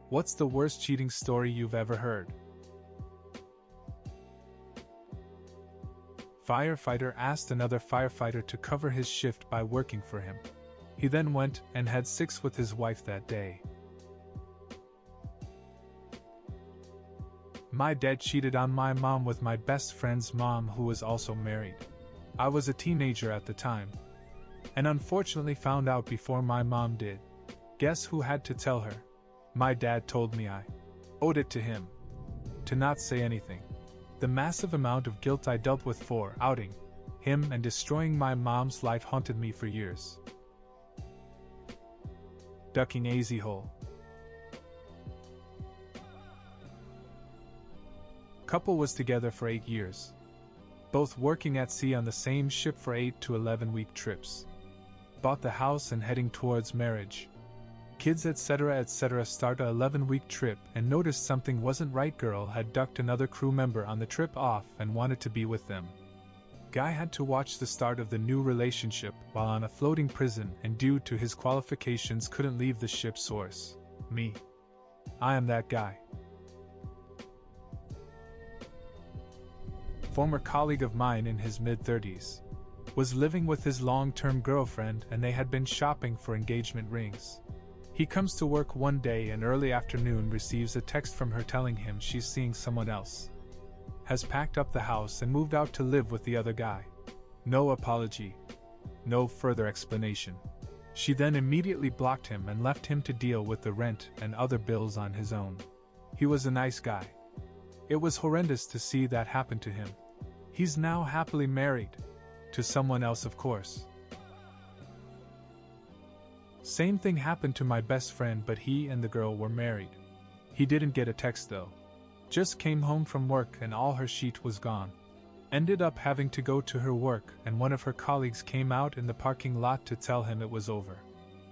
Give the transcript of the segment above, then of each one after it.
What's the worst cheating story you've ever heard? Firefighter asked another firefighter to cover his shift by working for him. He then went and had sex with his wife that day. My dad cheated on my mom with my best friend's mom, who was also married. I was a teenager at the time, and unfortunately found out before my mom did. Guess who had to tell her? My dad told me I owed it to him to not say anything. The massive amount of guilt I dealt with for outing him and destroying my mom's life haunted me for years. Ducking AZ hole. Couple was together for 8 years, both working at sea on the same ship for 8 to 11-week trips. Bought the house and heading towards marriage. Kids etc. Start a 11-week trip and noticed something wasn't right. Girl had ducked another crew member on the trip off and wanted to be with them. Guy had to watch the start of the new relationship while on a floating prison, and due to his qualifications couldn't leave the ship's source. Me. I am that guy. Former colleague of mine in his mid-30s was living with his long-term girlfriend, and they had been shopping for engagement rings. He comes to work one day and early afternoon receives a text from her telling him she's seeing someone else. Has packed up the house and moved out to live with the other guy. No apology. No further explanation. She then immediately blocked him and left him to deal with the rent and other bills on his own. He was a nice guy. It was horrendous to see that happen to him. He's now happily married. To someone else, of course. Same thing happened to my best friend, but he and the girl were married. He didn't get a text though. Just came home from work and all her sheet was gone. Ended up having to go to her work, and one of her colleagues came out in the parking lot to tell him it was over.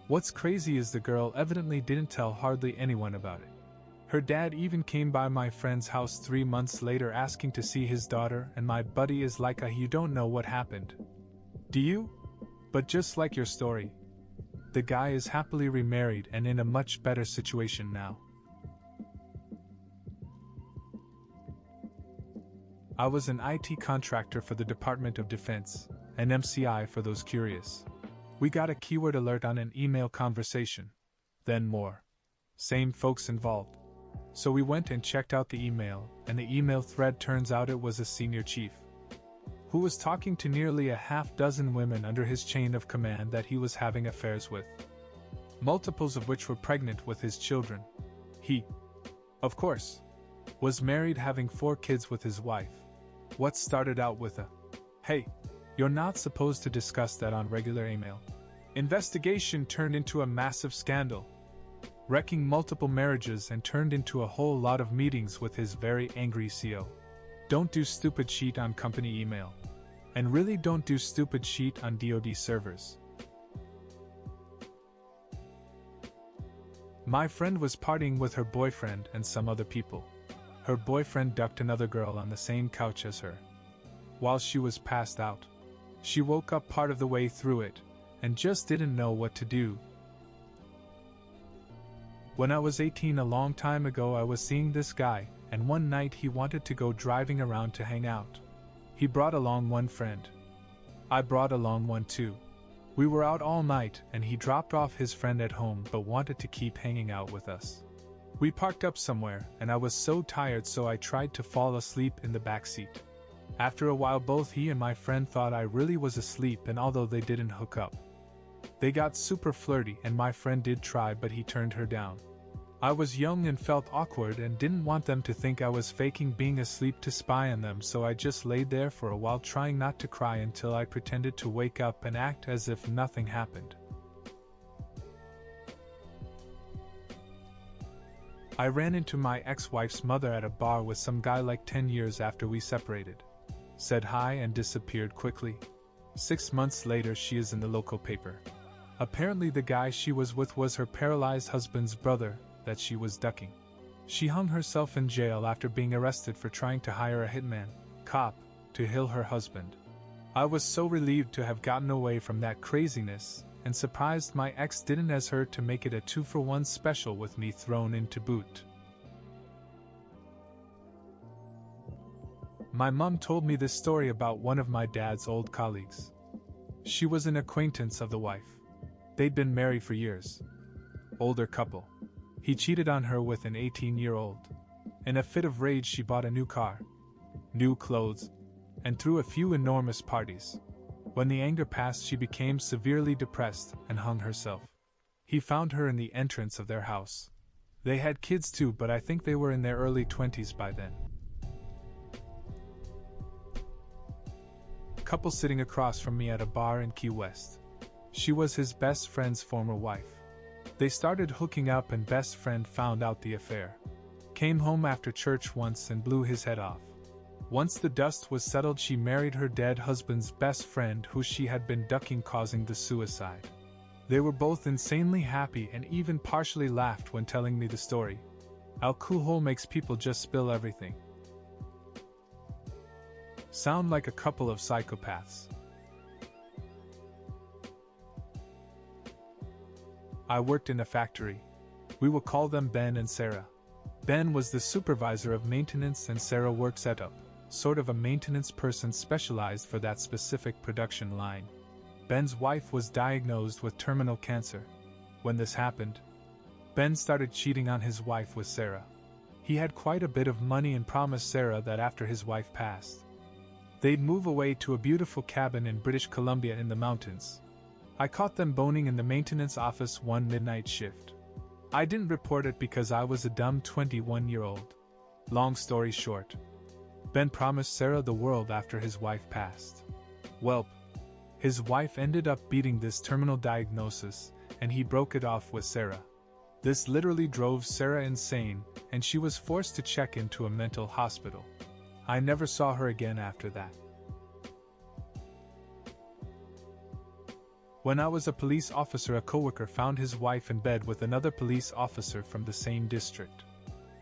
What's crazy is the girl evidently didn't tell hardly anyone about it. Her dad even came by my friend's house 3 months later asking to see his daughter, and my buddy is like, you don't know what happened, do you? But just like your story, the guy is happily remarried and in a much better situation now. I was an IT contractor for the Department of Defense, an MCI for those curious. We got a keyword alert on an email conversation. Then more. Same folks involved. So we went and checked out the email, and the email thread turns out it was a senior chief who was talking to nearly a half-dozen women under his chain of command that he was having affairs with, multiples of which were pregnant with his children. He, of course, was married, having 4 kids with his wife. What started out with a, "Hey, you're not supposed to discuss that on regular email," investigation turned into a massive scandal, wrecking multiple marriages, and turned into a whole lot of meetings with his very angry CO. Don't do stupid shit on company email. And really don't do stupid shit on DoD servers. My friend was partying with her boyfriend and some other people. Her boyfriend ducked another girl on the same couch as her. While she was passed out, she woke up part of the way through it, and just didn't know what to do. When I was 18 a long time ago, I was seeing this guy, and one night he wanted to go driving around to hang out. He brought along one friend. I brought along one too. We were out all night, and he dropped off his friend at home but wanted to keep hanging out with us. We parked up somewhere, and I was so tired, so I tried to fall asleep in the back seat. After a while, both he and my friend thought I really was asleep, and although they didn't hook up, they got super flirty, and my friend did try, but he turned her down. I was young and felt awkward and didn't want them to think I was faking being asleep to spy on them, so I just laid there for a while trying not to cry until I pretended to wake up and act as if nothing happened. I ran into my ex-wife's mother at a bar with some guy like 10 years after we separated. Said hi and disappeared quickly. 6 months later, she is in the local paper. Apparently the guy she was with was her paralyzed husband's brother that she was ducking. She hung herself in jail after being arrested for trying to hire a hitman, cop, to kill her husband. I was so relieved to have gotten away from that craziness, and surprised my ex didn't as her to make it a 2-for-1 special with me thrown in to boot. My mom told me this story about one of my dad's old colleagues. She was an acquaintance of the wife. They'd been married for years. Older couple. He cheated on her with an 18-year-old. In a fit of rage, she bought a new car, new clothes, and threw a few enormous parties. When the anger passed, she became severely depressed and hung herself. He found her in the entrance of their house. They had kids too, but I think they were in their early 20s by then. Couple sitting across from me at a bar in Key West. She was his best friend's former wife. They started hooking up and best friend found out the affair. Came home after church once and blew his head off. Once the dust was settled, she married her dead husband's best friend who she had been ducking, causing the suicide. They were both insanely happy and even partially laughed when telling me the story. Alcohol makes people just spill everything. Sound like a couple of psychopaths. I worked in a factory. We will call them Ben and Sarah. Ben was the supervisor of maintenance and Sarah works at sort of a maintenance person specialized for that specific production line. Ben's wife was diagnosed with terminal cancer. When this happened, Ben started cheating on his wife with Sarah. He had quite a bit of money and promised Sarah that after his wife passed, they'd move away to a beautiful cabin in British Columbia in the mountains. I caught them boning in the maintenance office one midnight shift. I didn't report it because I was a dumb 21-year-old. Long story short, Ben promised Sarah the world after his wife passed. Welp, his wife ended up beating this terminal diagnosis, and he broke it off with Sarah. This literally drove Sarah insane, and she was forced to check into a mental hospital. I never saw her again after that. When I was a police officer, a coworker found his wife in bed with another police officer from the same district.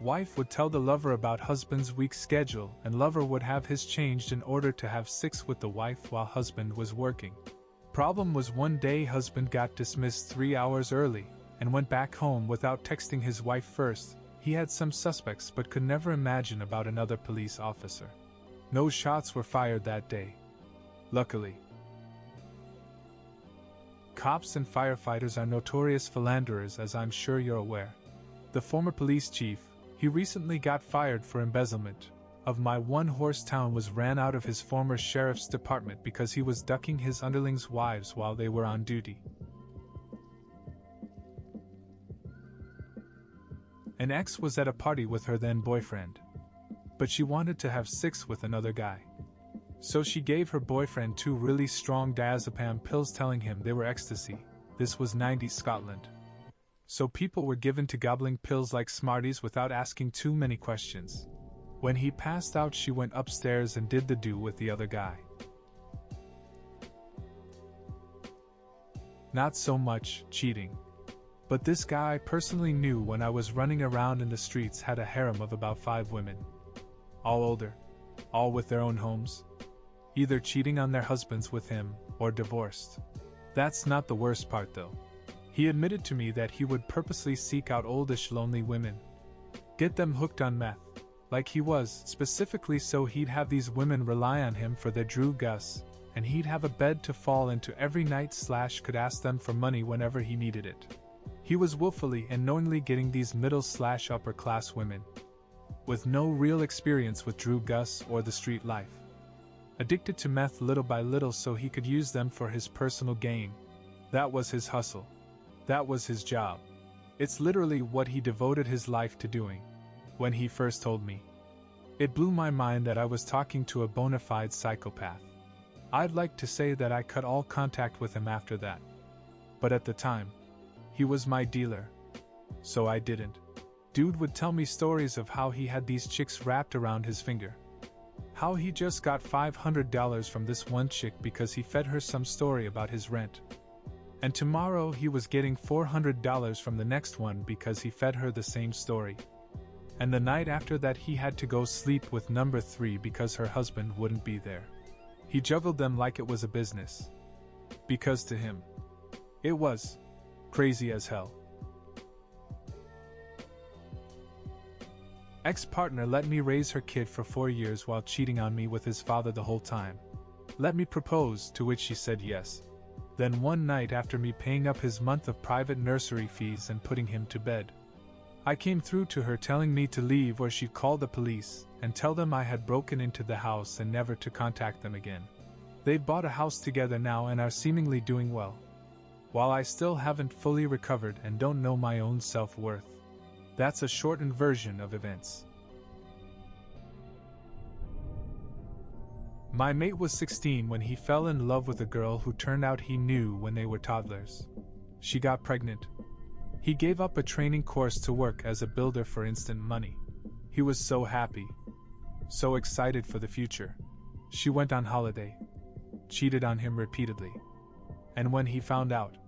Wife would tell the lover about husband's week schedule, and lover would have his changed in order to have sex with the wife while husband was working. Problem was, one day husband got dismissed 3 hours early, and went back home without texting his wife first. He had some suspects but could never imagine about another police officer. No shots were fired that day. Luckily. Cops and firefighters are notorious philanderers, as I'm sure you're aware. The former police chief, he recently got fired for embezzlement of my one-horse town, was ran out of his former sheriff's department because he was ducking his underlings' wives while they were on duty. An ex was at a party with her then boyfriend, but she wanted to have sex with another guy. So she gave her boyfriend 2 really strong diazepam pills telling him they were ecstasy. This was 90s Scotland. So people were given to gobbling pills like Smarties without asking too many questions. When he passed out, she went upstairs and did the do with the other guy. Not so much cheating. But this guy I personally knew when I was running around in the streets had a harem of about 5 women. All older. All with their own homes. Either cheating on their husbands with him, or divorced. That's not the worst part though. He admitted to me that he would purposely seek out oldish lonely women. Get them hooked on meth, like he was, specifically so he'd have these women rely on him for their Drew Gus, and he'd have a bed to fall into every night / could ask them for money whenever he needed it. He was willfully and knowingly getting these middle / upper class women, with no real experience with Drew Gus or the street life. Addicted to meth little by little so he could use them for his personal gain. That was his hustle. That was his job. It's literally what he devoted his life to doing. When he first told me, it blew my mind that I was talking to a bona fide psychopath. I'd like to say that I cut all contact with him after that. But at the time, he was my dealer. So I didn't. Dude would tell me stories of how he had these chicks wrapped around his finger. How he just got $500 from this one chick because he fed her some story about his rent. And tomorrow he was getting $400 from the next one because he fed her the same story. And the night after that he had to go sleep with number 3 because her husband wouldn't be there. He juggled them like it was a business. Because to him, It was crazy as hell. Ex-partner let me raise her kid for 4 years while cheating on me with his father the whole time. Let me propose, to which she said yes. Then one night, after me paying up his month of private nursery fees and putting him to bed, I came through to her telling me to leave, or she'd call the police and tell them I had broken into the house and never to contact them again. They've bought a house together now and are seemingly doing well, while I still haven't fully recovered and don't know my own self-worth. That's a shortened version of events. My mate was 16 when he fell in love with a girl who turned out he knew when they were toddlers. She got pregnant. He gave up a training course to work as a builder for instant money. He was so happy, so excited for the future. She went on holiday, cheated on him repeatedly, and when he found out,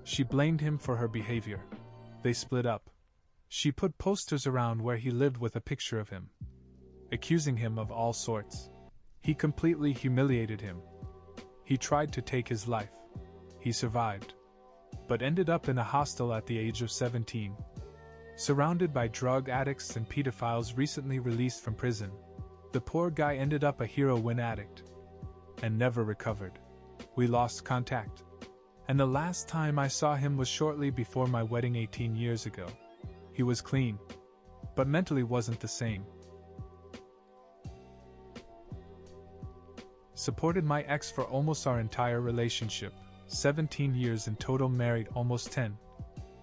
she blamed him for her behavior. They split up. She put posters around where he lived with a picture of him, accusing him of all sorts. He completely humiliated him. He tried to take his life. He survived, but ended up in a hostel at the age of 17. Surrounded by drug addicts and pedophiles recently released from prison, the poor guy ended up a heroin addict and never recovered. We lost contact, and the last time I saw him was shortly before my wedding 18 years ago. He was clean, but mentally wasn't the same. Supported my ex for almost our entire relationship, 17 years in total, married almost 10,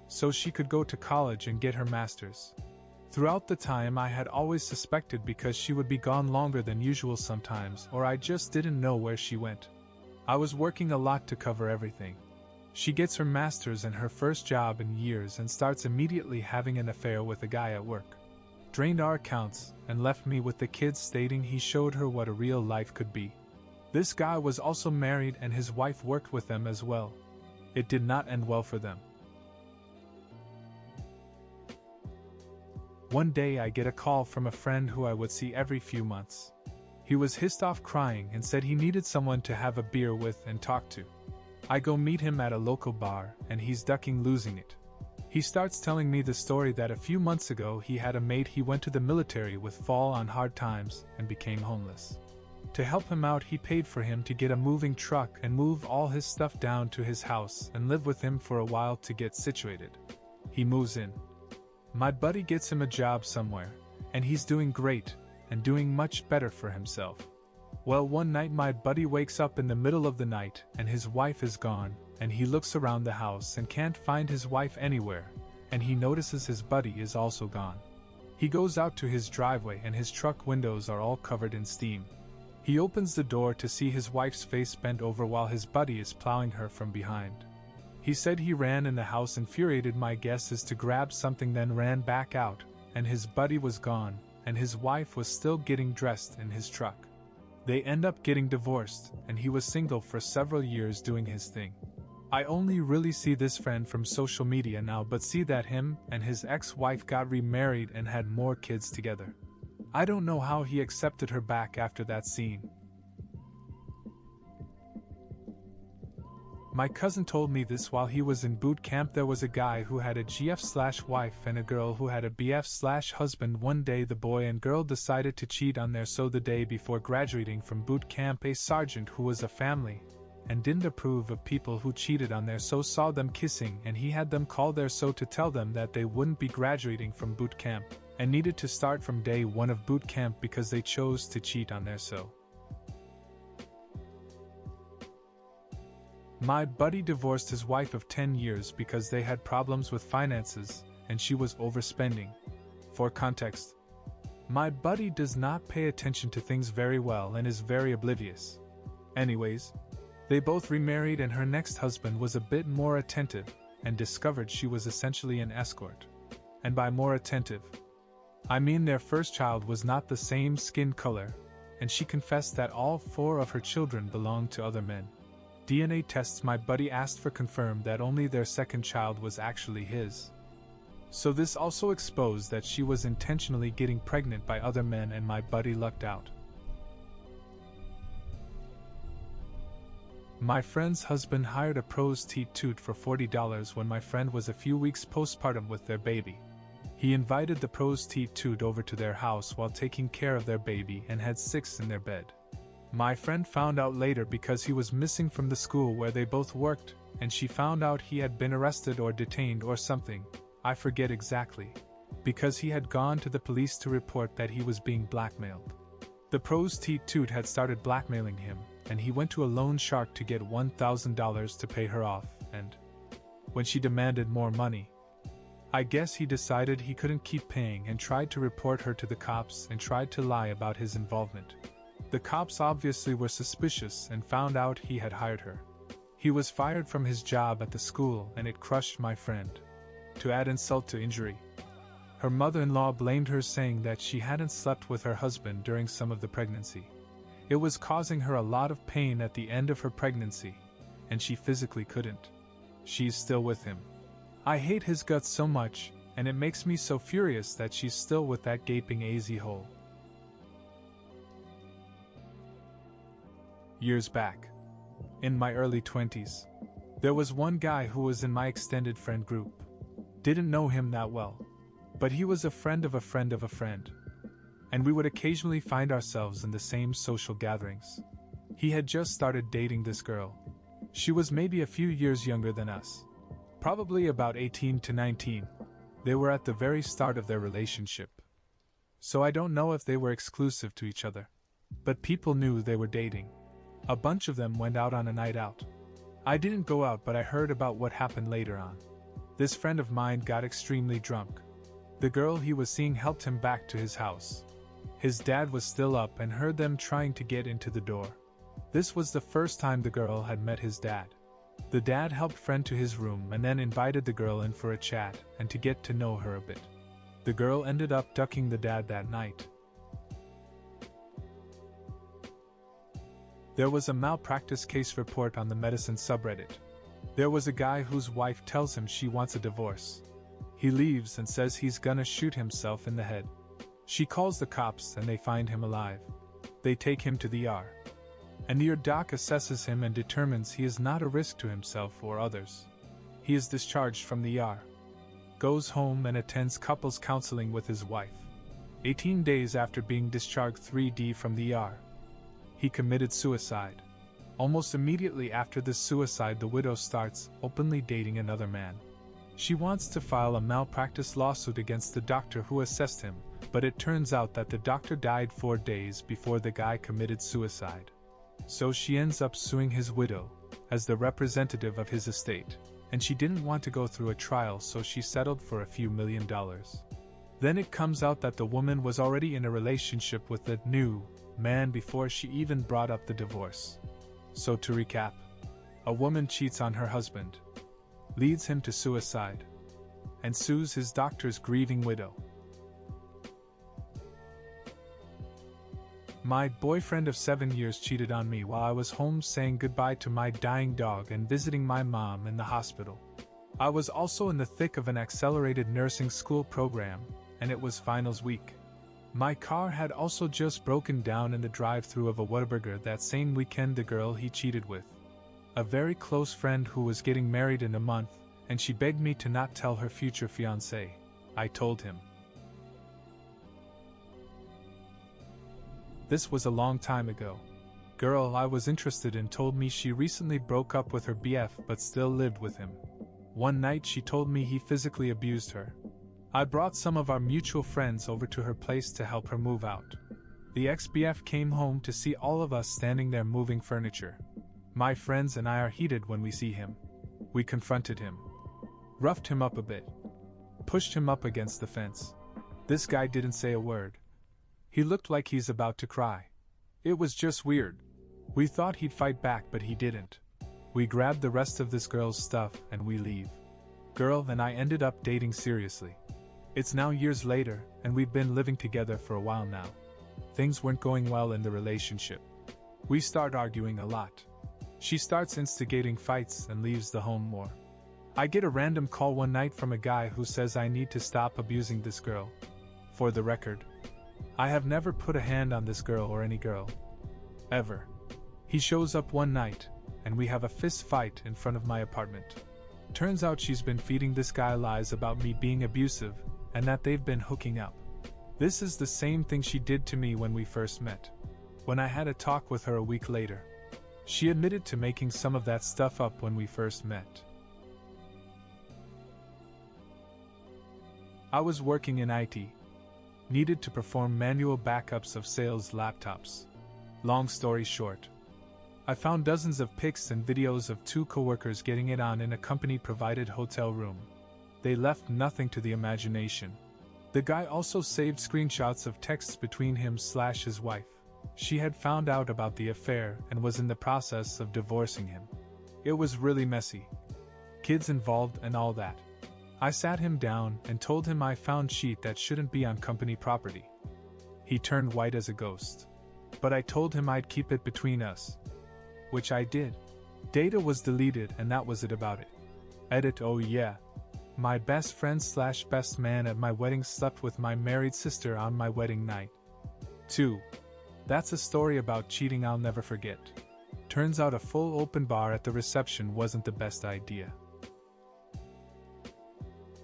so she could go to college and get her master's. Throughout the time I had always suspected because she would be gone longer than usual sometimes, or I just didn't know where she went. I was working a lot to cover everything. She gets her master's and her first job in years and starts immediately having an affair with a guy at work. Drained our accounts and left me with the kids, stating he showed her what a real life could be. This guy was also married and his wife worked with them as well. It did not end well for them. One day I get a call from a friend who I would see every few months. He was hissed off crying and said he needed someone to have a beer with and talk to. I go meet him at a local bar and he's ducking losing it. He starts telling me the story that a few months ago he had a mate he went to the military with fall on hard times and became homeless. To help him out, he paid for him to get a moving truck and move all his stuff down to his house and live with him for a while to get situated. He moves in. My buddy gets him a job somewhere, and he's doing great and doing much better for himself. Well, one night my buddy wakes up in the middle of the night and his wife is gone, and he looks around the house and can't find his wife anywhere, and he notices his buddy is also gone. He goes out to his driveway and his truck windows are all covered in steam. He opens the door to see his wife's face bent over while his buddy is plowing her from behind. He said he ran in the house infuriated. My guess is to grab something, then ran back out, and his buddy was gone, and his wife was still getting dressed in his truck. They end up getting divorced, and he was single for several years doing his thing. I only really see this friend from social media now, but see that him and his ex-wife got remarried and had more kids together. I don't know how he accepted her back after that scene. My cousin told me this while he was in boot camp. There was a guy who had a GF/wife and a girl who had a BF/husband. One day the boy and girl decided to cheat on their so the day before graduating from boot camp, a sergeant who was a family and didn't approve of people who cheated on their so saw them kissing, and he had them call their so to tell them that they wouldn't be graduating from boot camp and needed to start from day one of boot camp because they chose to cheat on their so. My buddy divorced his wife of 10 years because they had problems with finances and she was overspending. For context, my buddy does not pay attention to things very well and is very oblivious. Anyways, they both remarried and her next husband was a bit more attentive and discovered she was essentially an escort. And by more attentive, I mean their first child was not the same skin color, and she confessed that all 4 of her children belonged to other men. DNA tests my buddy asked for confirmed that only their second child was actually his. So this also exposed that she was intentionally getting pregnant by other men, and my buddy lucked out. My friend's husband hired a prostitute for $40 when my friend was a few weeks postpartum with their baby. He invited the prostitute over to their house while taking care of their baby and had sex in their bed. My friend found out later because he was missing from the school where they both worked, and she found out he had been arrested or detained or something, I forget exactly, because he had gone to the police to report that he was being blackmailed. The prostitute had started blackmailing him, and he went to a loan shark to get $1,000 to pay her off, and when she demanded more money, I guess he decided he couldn't keep paying and tried to report her to the cops and tried to lie about his involvement. The cops obviously were suspicious and found out he had hired her. He was fired from his job at the school, and it crushed my friend. To add insult to injury, her mother-in-law blamed her, saying that she hadn't slept with her husband during some of the pregnancy. It was causing her a lot of pain at the end of her pregnancy, and she physically couldn't. She's still with him. I hate his guts so much, and it makes me so furious that she's still with that gaping AZ hole. Years back, in my early 20s, there was one guy who was in my extended friend group. Didn't know him that well, but he was a friend of a friend of a friend, and we would occasionally find ourselves in the same social gatherings. He had just started dating this girl. She was maybe a few years younger than us, probably about 18 to 19. They were at the very start of their relationship, so I don't know if they were exclusive to each other, but people knew they were dating. A bunch of them went out on a night out. I didn't go out, but I heard about what happened later on. This friend of mine got extremely drunk. The girl he was seeing helped him back to his house. His dad was still up and heard them trying to get into the door. This was the first time the girl had met his dad. The dad helped friend to his room and then invited the girl in for a chat and to get to know her a bit. The girl ended up ducking the dad that night. There was a malpractice case report on the medicine subreddit. There was a guy whose wife tells him she wants a divorce. He leaves and says he's gonna shoot himself in the head. She calls the cops and they find him alive. They take him to the ER. An ER doc assesses him and determines he is not a risk to himself or others. He is discharged from the ER, goes home and attends couples counseling with his wife. 18 days after being discharged 3D from the ER, he committed suicide. Almost immediately after this suicide, the widow starts openly dating another man. She wants to file a malpractice lawsuit against the doctor who assessed him, but it turns out that the doctor died 4 days before the guy committed suicide. So she ends up suing his widow, as the representative of his estate, and she didn't want to go through a trial, so she settled for a few $1 million. Then it comes out that the woman was already in a relationship with the new man before she even brought up the divorce. So to recap, a woman cheats on her husband, leads him to suicide, and sues his doctor's grieving widow. My boyfriend of 7 years cheated on me while I was home saying goodbye to my dying dog and visiting my mom in the hospital. I was also in the thick of an accelerated nursing school program, and it was finals week. My car had also just broken down in the drive-thru of a Whataburger that same weekend. The girl he cheated with, a very close friend who was getting married in a month, and she begged me to not tell her future fiancé. I told him. This was a long time ago. Girl I was interested in told me she recently broke up with her BF but still lived with him. One night she told me he physically abused her. I brought some of our mutual friends over to her place to help her move out. The ex-BF came home to see all of us standing there moving furniture. My friends and I are heated when we see him. We confronted him, roughed him up a bit, pushed him up against the fence. This guy didn't say a word. He looked like he's about to cry. It was just weird. We thought he'd fight back, but he didn't. We grabbed the rest of this girl's stuff and we leave. Girl and I ended up dating seriously. It's now years later, and we've been living together for a while now. Things weren't going well in the relationship. We start arguing a lot. She starts instigating fights and leaves the home more. I get a random call one night from a guy who says I need to stop abusing this girl. For the record, I have never put a hand on this girl or any girl. Ever. He shows up one night, and we have a fist fight in front of my apartment. Turns out she's been feeding this guy lies about me being abusive, and that they've been hooking up. This is the same thing she did to me when we first met. When I had a talk with her a week later, she admitted to making some of that stuff up when we first met. I was working in IT. Needed to perform manual backups of sales laptops. Long story short, I found dozens of pics and videos of two coworkers getting it on in a company-provided hotel room. They left nothing to the imagination. The guy also saved screenshots of texts between him/his wife. She had found out about the affair and was in the process of divorcing him. It was really messy. Kids involved and all that. I sat him down and told him I found shit that shouldn't be on company property. He turned white as a ghost. But I told him I'd keep it between us. Which I did. Data was deleted and that was it about it. Edit. Oh yeah. My best friend/best man at my wedding slept with my married sister on my wedding night. 2. That's a story about cheating I'll never forget. Turns out a full open bar at the reception wasn't the best idea.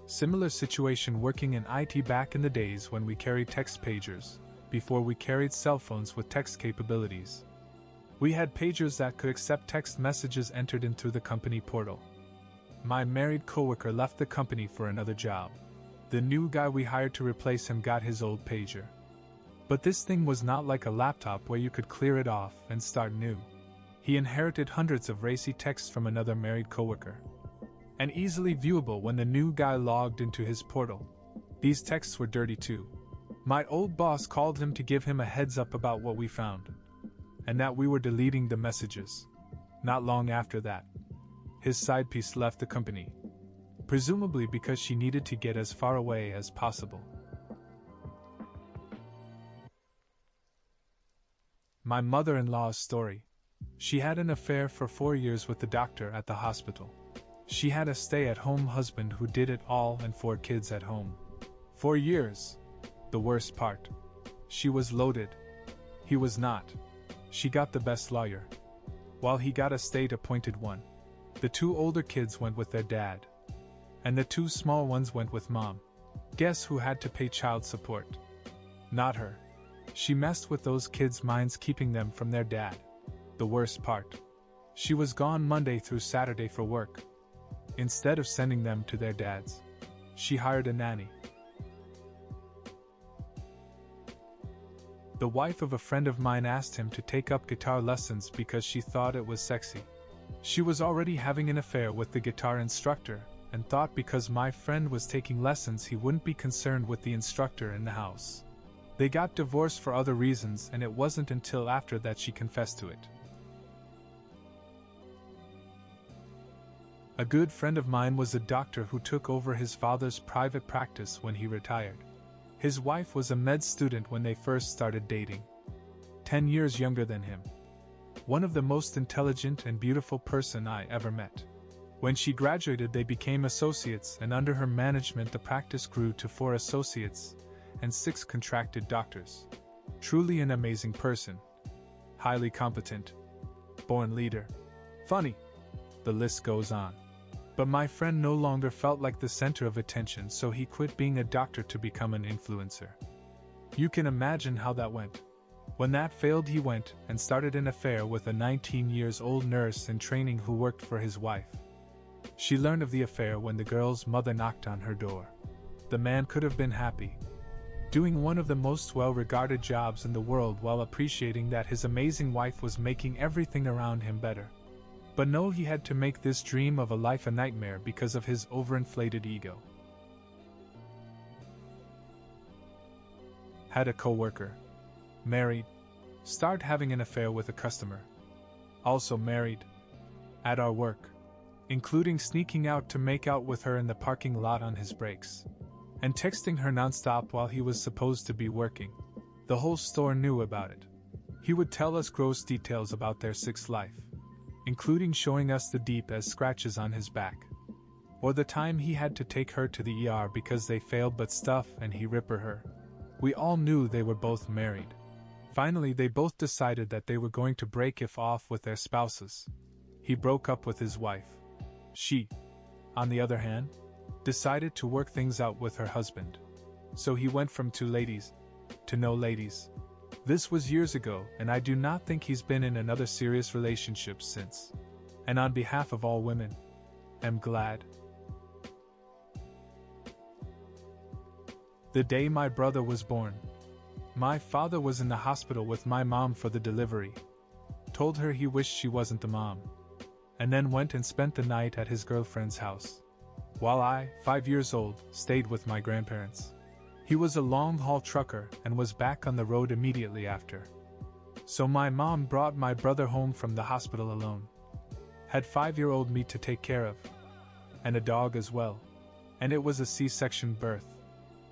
Similar situation working in IT back in the days when we carried text pagers, before we carried cell phones with text capabilities. We had pagers that could accept text messages entered in through the company portal. My married coworker left the company for another job. The new guy we hired to replace him got his old pager. But this thing was not like a laptop where you could clear it off and start new. He inherited hundreds of racy texts from another married coworker. And easily viewable when the new guy logged into his portal. These texts were dirty too. My old boss called him to give him a heads up about what we found. And that we were deleting the messages. Not long after that, his side piece left the company. Presumably because she needed to get as far away as possible. My mother-in-law's story. She had an affair for 4 years with the doctor at the hospital. She had a stay-at-home husband who did it all and 4 kids at home. 4 years. The worst part. She was loaded. He was not. She got the best lawyer. While he got a state-appointed one. The 2 older kids went with their dad. And the 2 small ones went with mom. Guess who had to pay child support? Not her. She messed with those kids' minds, keeping them from their dad. The worst part. She was gone Monday through Saturday for work. Instead of sending them to their dads, she hired a nanny. The wife of a friend of mine asked him to take up guitar lessons because she thought it was sexy. She was already having an affair with the guitar instructor, and thought because my friend was taking lessons he wouldn't be concerned with the instructor in the house. They got divorced for other reasons, and it wasn't until after that she confessed to it. A good friend of mine was a doctor who took over his father's private practice when he retired. His wife was a med student when they first started dating. 10 years younger than him. One of the most intelligent and beautiful person I ever met. When she graduated they became associates, and under her management the practice grew to 4 associates and 6 contracted doctors. Truly an amazing person. Highly competent. Born leader. Funny. The list goes on. But my friend no longer felt like the center of attention, so he quit being a doctor to become an influencer. You can imagine how that went. When that failed, he went and started an affair with a 19-year-old nurse in training who worked for his wife. She learned of the affair when the girl's mother knocked on her door. The man could have been happy, doing one of the most well-regarded jobs in the world while appreciating that his amazing wife was making everything around him better. But no, he had to make this dream of a life a nightmare because of his overinflated ego. Had a coworker. Married. Started having an affair with a customer. Also married. At our work. Including sneaking out to make out with her in the parking lot on his breaks. And texting her nonstop while he was supposed to be working. The whole store knew about it. He would tell us gross details about their sex life, including showing us the deep as scratches on his back. Or the time he had to take her to the ER because they failed but stuff and he ripper her. We all knew they were both married. Finally they both decided that they were going to break off with their spouses. He broke up with his wife. She, on the other hand, decided to work things out with her husband. So he went from 2 ladies to no ladies. This was years ago, and I do not think he's been in another serious relationship since. And on behalf of all women, I'm glad. The day my brother was born, my father was in the hospital with my mom for the delivery. Told her he wished she wasn't the mom. And then went and spent the night at his girlfriend's house. While I, 5 years old, stayed with my grandparents. He was a long-haul trucker and was back on the road immediately after. So my mom brought my brother home from the hospital alone. Had 5-year-old me to take care of. And a dog as well. And it was a C-section birth.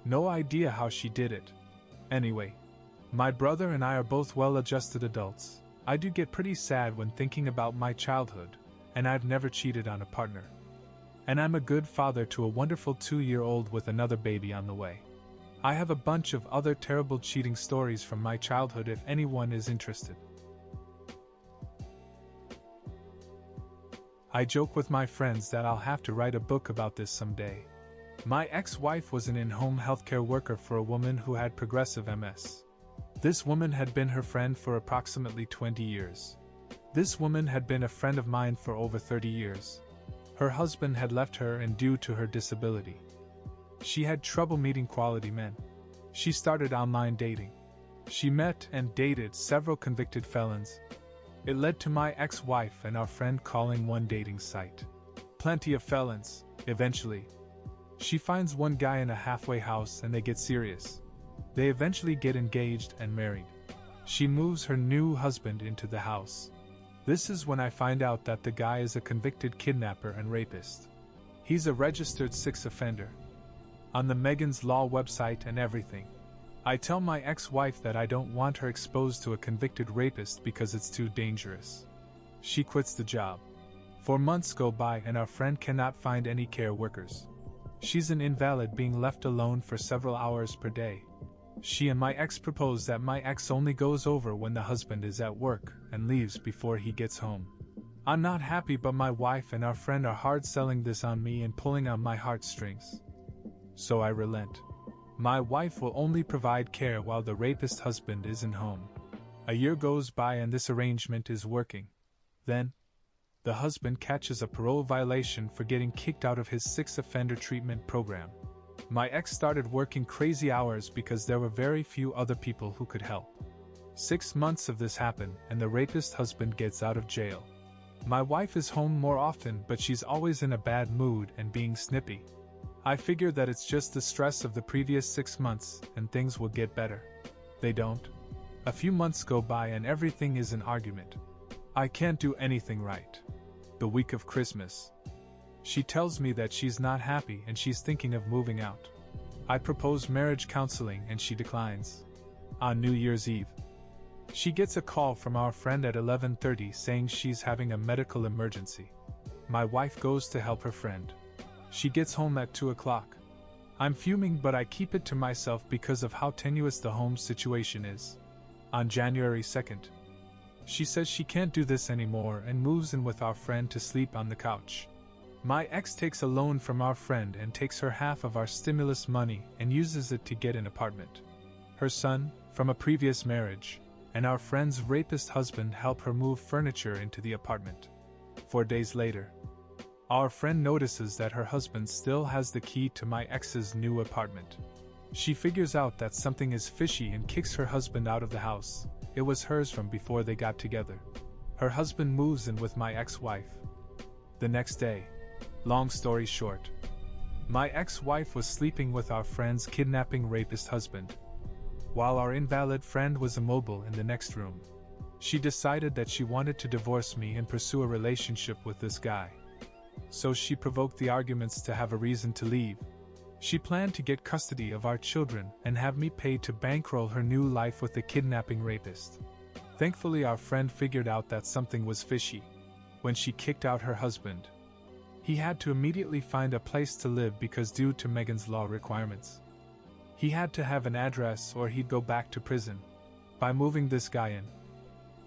No idea how she did it. Anyway, my brother and I are both well-adjusted adults. I do get pretty sad when thinking about my childhood, and I've never cheated on a partner. And I'm a good father to a wonderful 2-year-old with another baby on the way. I have a bunch of other terrible cheating stories from my childhood if anyone is interested. I joke with my friends that I'll have to write a book about this someday. My ex-wife was an in-home healthcare worker for a woman who had progressive MS. This woman had been her friend for approximately 20 years. This woman had been a friend of mine for over 30 years. Her husband had left her and due to her disability. She had trouble meeting quality men. She started online dating. She met and dated several convicted felons. It led to my ex-wife and our friend calling one dating site. Plenty of felons, eventually. She finds one guy in a halfway house and they get serious. They eventually get engaged and married. She moves her new husband into the house. This is when I find out that the guy is a convicted kidnapper and rapist. He's a registered sex offender. On the Megan's Law website and everything. I tell my ex-wife that I don't want her exposed to a convicted rapist because it's too dangerous. She quits the job. 4 months go by and our friend cannot find any care workers. She's an invalid being left alone for several hours per day. She and my ex propose that my ex only goes over when the husband is at work and leaves before he gets home. I'm not happy, but my wife and our friend are hard selling this on me and pulling on my heartstrings. So I relent. My wife will only provide care while the rapist husband isn't home. A year goes by and this arrangement is working. Then, the husband catches a parole violation for getting kicked out of his sex offender treatment program. My ex started working crazy hours because there were very few other people who could help. 6 months of this happen and the rapist husband gets out of jail. My wife is home more often, but she's always in a bad mood and being snippy. I figure that it's just the stress of the previous 6 months and things will get better. They don't. A few months go by and everything is an argument. I can't do anything right. The week of Christmas. She tells me that she's not happy and she's thinking of moving out. I propose marriage counseling and she declines. On New Year's Eve, she gets a call from our friend at 11:30 saying she's having a medical emergency. My wife goes to help her friend. She gets home at 2 o'clock. I'm fuming, but I keep it to myself because of how tenuous the home situation is. On January 2nd, she says she can't do this anymore and moves in with our friend to sleep on the couch. My ex takes a loan from our friend and takes her half of our stimulus money and uses it to get an apartment. Her son, from a previous marriage, and our friend's rapist husband help her move furniture into the apartment. 4 days later, our friend notices that her husband still has the key to my ex's new apartment. She figures out that something is fishy and kicks her husband out of the house. It was hers from before they got together. Her husband moves in with my ex-wife. The next day, long story short, my ex-wife was sleeping with our friend's kidnapping rapist husband, while our invalid friend was immobile in the next room. She decided that she wanted to divorce me and pursue a relationship with this guy. So she provoked the arguments to have a reason to leave. She planned to get custody of our children and have me pay to bankroll her new life with the kidnapping rapist. Thankfully, our friend figured out that something was fishy. When she kicked out her husband, he had to immediately find a place to live because due to Megan's Law requirements, he had to have an address or he'd go back to prison. By moving this guy in,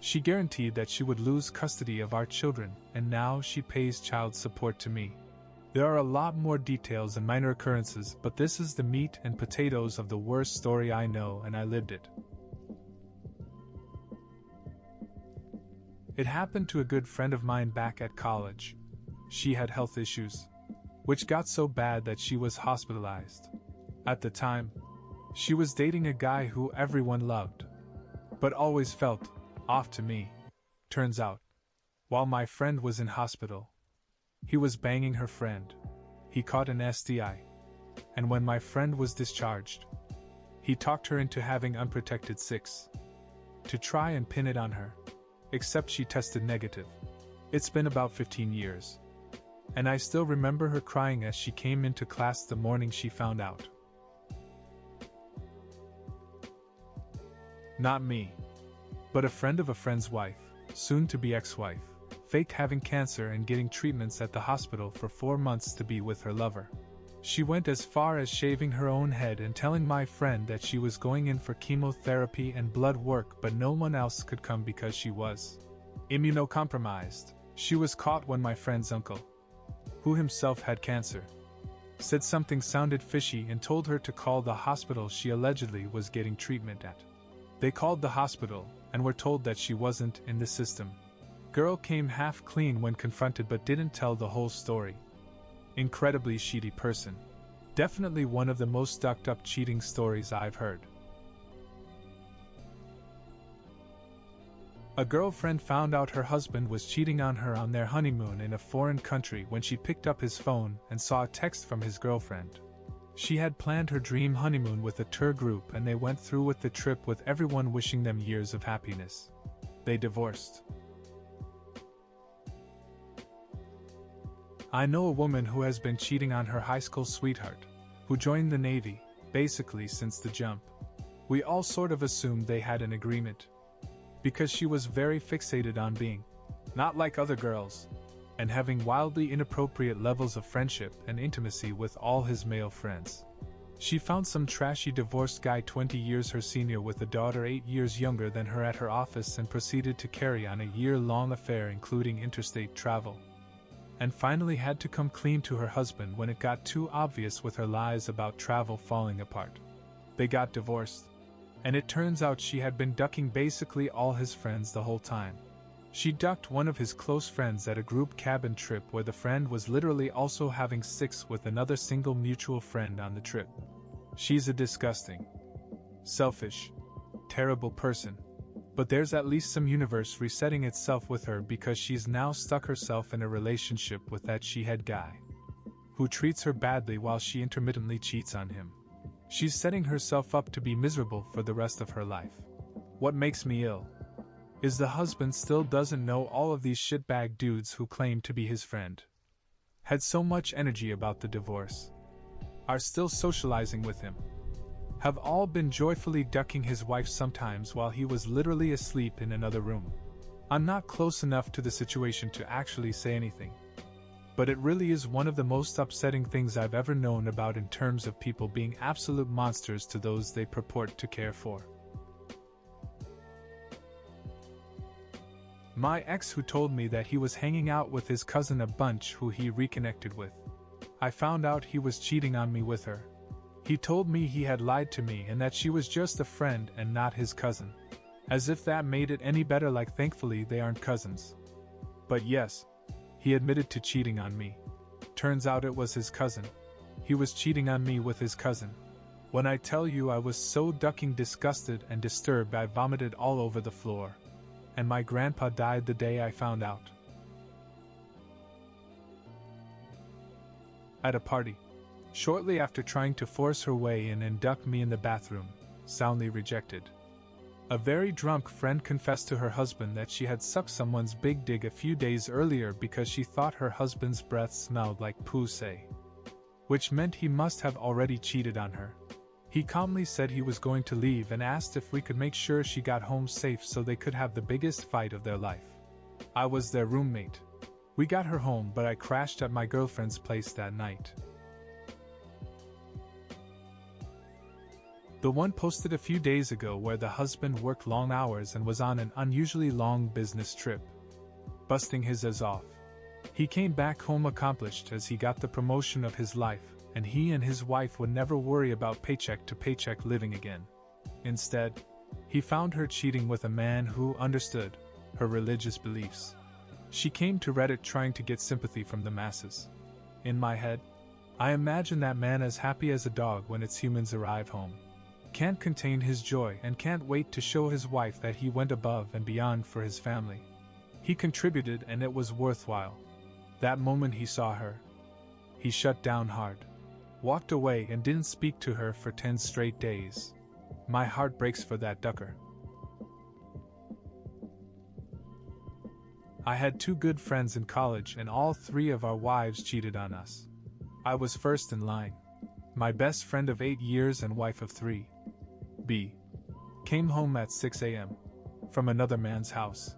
She guaranteed that she would lose custody of our children, and now she pays child support to me. There are a lot more details and minor occurrences, but this is the meat and potatoes of the worst story I know, and I lived it. It happened to a good friend of mine back at college. She had health issues, which got so bad that she was hospitalized. At the time, she was dating a guy who everyone loved, but always felt off to me. Turns out, while my friend was in hospital, he was banging her friend. He caught an STI, and when my friend was discharged, he talked her into having unprotected sex to try and pin it on her, except she tested negative. It's been about 15 years, and I still remember her crying as she came into class the morning she found out. Not me, but a friend of a friend's wife, soon to be ex-wife, faked having cancer and getting treatments at the hospital for 4 months to be with her lover. She went as far as shaving her own head and telling my friend that she was going in for chemotherapy and blood work, but no one else could come because she was immunocompromised. She was caught when my friend's uncle, who himself had cancer, said something sounded fishy and told her to call the hospital she allegedly was getting treatment at. They called the hospital and were told that she wasn't in the system. Girl came half clean when confronted but didn't tell the whole story. Incredibly shady person. Definitely one of the most stuck up cheating stories I've heard. A girlfriend found out her husband was cheating on her on their honeymoon in a foreign country when she picked up his phone and saw a text from his girlfriend. She had planned her dream honeymoon with a tour group and they went through with the trip with everyone wishing them years of happiness. They divorced. I know a woman who has been cheating on her high school sweetheart, who joined the Navy, basically since the jump. We all sort of assumed they had an agreement, because she was very fixated on being not like other girls, and having wildly inappropriate levels of friendship and intimacy with all his male friends. She found some trashy divorced guy 20 years her senior with a daughter 8 years younger than her at her office and proceeded to carry on a year-long affair including interstate travel. And finally had to come clean to her husband when it got too obvious with her lies about travel falling apart. They got divorced, and it turns out she had been ducking basically all his friends the whole time. She ducked one of his close friends at a group cabin trip where the friend was literally also having sex with another single mutual friend on the trip. She's a disgusting, selfish, terrible person. But there's at least some universe resetting itself with her because she's now stuck herself in a relationship with that she-head guy, who treats her badly while she intermittently cheats on him. She's setting herself up to be miserable for the rest of her life. What makes me ill is the husband still doesn't know all of these shitbag dudes who claim to be his friend, had so much energy about the divorce, are still socializing with him, have all been joyfully ducking his wife sometimes while he was literally asleep in another room. I'm not close enough to the situation to actually say anything, but it really is one of the most upsetting things I've ever known about in terms of people being absolute monsters to those they purport to care for. My ex who told me that he was hanging out with his cousin a bunch who he reconnected with. I found out he was cheating on me with her. He told me he had lied to me and that she was just a friend and not his cousin. As if that made it any better, like thankfully they aren't cousins. But yes, he admitted to cheating on me. Turns out it was his cousin. He was cheating on me with his cousin. When I tell you I was so ducking disgusted and disturbed I vomited all over the floor. And my grandpa died the day I found out. At a party. Shortly after trying to force her way in and duck me in the bathroom, soundly rejected. A very drunk friend confessed to her husband that she had sucked someone's big dig a few days earlier because she thought her husband's breath smelled like pussy, which meant he must have already cheated on her. He calmly said he was going to leave and asked if we could make sure she got home safe so they could have the biggest fight of their life. I was their roommate. We got her home, but I crashed at my girlfriend's place that night. The one posted a few days ago where the husband worked long hours and was on an unusually long business trip, busting his ass off. He came back home accomplished as he got the promotion of his life, and he and his wife would never worry about paycheck to paycheck living again. Instead, he found her cheating with a man who understood her religious beliefs. She came to Reddit trying to get sympathy from the masses. In my head, I imagine that man as happy as a dog when its humans arrive home. Can't contain his joy and can't wait to show his wife that he went above and beyond for his family. He contributed and it was worthwhile. That moment he saw her, he shut down hard, walked away and didn't speak to her for 10 straight days. My heart breaks for that ducker. I had 2 good friends in college and all 3 of our wives cheated on us. I was first in line. My best friend of 8 years and wife of 3, B, came home at 6 a.m. from another man's house.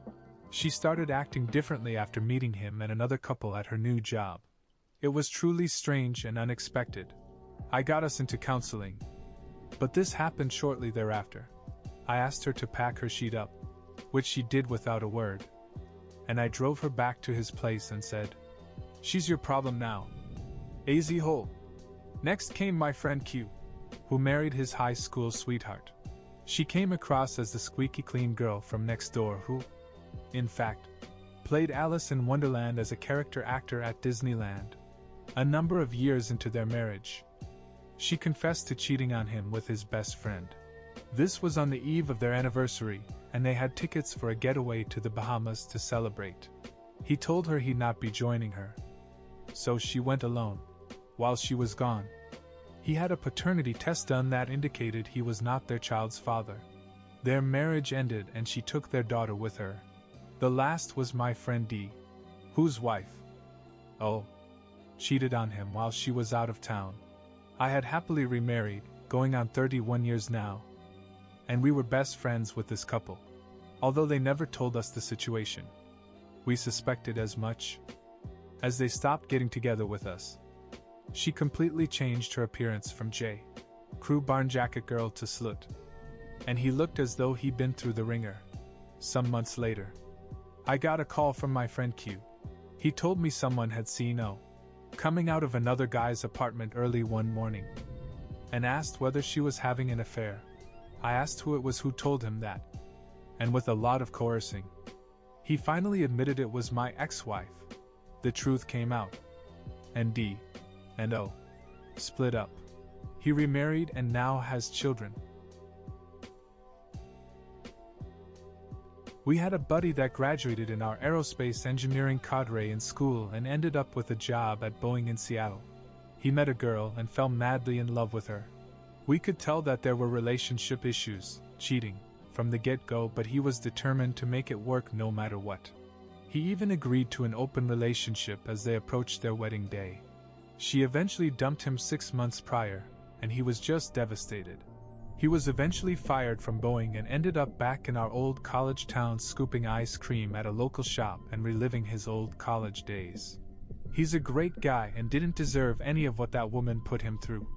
She started acting differently after meeting him and another couple at her new job. It was truly strange and unexpected. I got us into counseling. But this happened shortly thereafter. I asked her to pack her sheet up, which she did without a word. And I drove her back to his place and said, "She's your problem now. AZ hole." Next came my friend Q, who married his high school sweetheart. She came across as the squeaky clean girl from next door who, in fact, played Alice in Wonderland as a character actor at Disneyland. A number of years into their marriage, she confessed to cheating on him with his best friend. This was on the eve of their anniversary, and they had tickets for a getaway to the Bahamas to celebrate. He told her he'd not be joining her, so she went alone. While she was gone, he had a paternity test done that indicated he was not their child's father. Their marriage ended and she took their daughter with her. The last was my friend D, whose wife, cheated on him while she was out of town. I had happily remarried, going on 31 years now, and we were best friends with this couple. Although they never told us the situation, we suspected as much. As they stopped getting together with us, she completely changed her appearance from J. Crew barn jacket girl to slut, and he looked as though he'd been through the ringer. Some months later, I got a call from my friend Q. He told me someone had seen O coming out of another guy's apartment early one morning, and asked whether she was having an affair. I asked who it was who told him that, and with a lot of coercing, he finally admitted it was my ex-wife. The truth came out, and D and O split up. He remarried and now has children. We had a buddy that graduated in our aerospace engineering cadre in school and ended up with a job at Boeing in Seattle. He met a girl and fell madly in love with her. We could tell that there were relationship issues, cheating, from the get-go, but he was determined to make it work no matter what. He even agreed to an open relationship as they approached their wedding day. She eventually dumped him 6 months prior, and he was just devastated. He was eventually fired from Boeing and ended up back in our old college town scooping ice cream at a local shop and reliving his old college days. He's a great guy and didn't deserve any of what that woman put him through.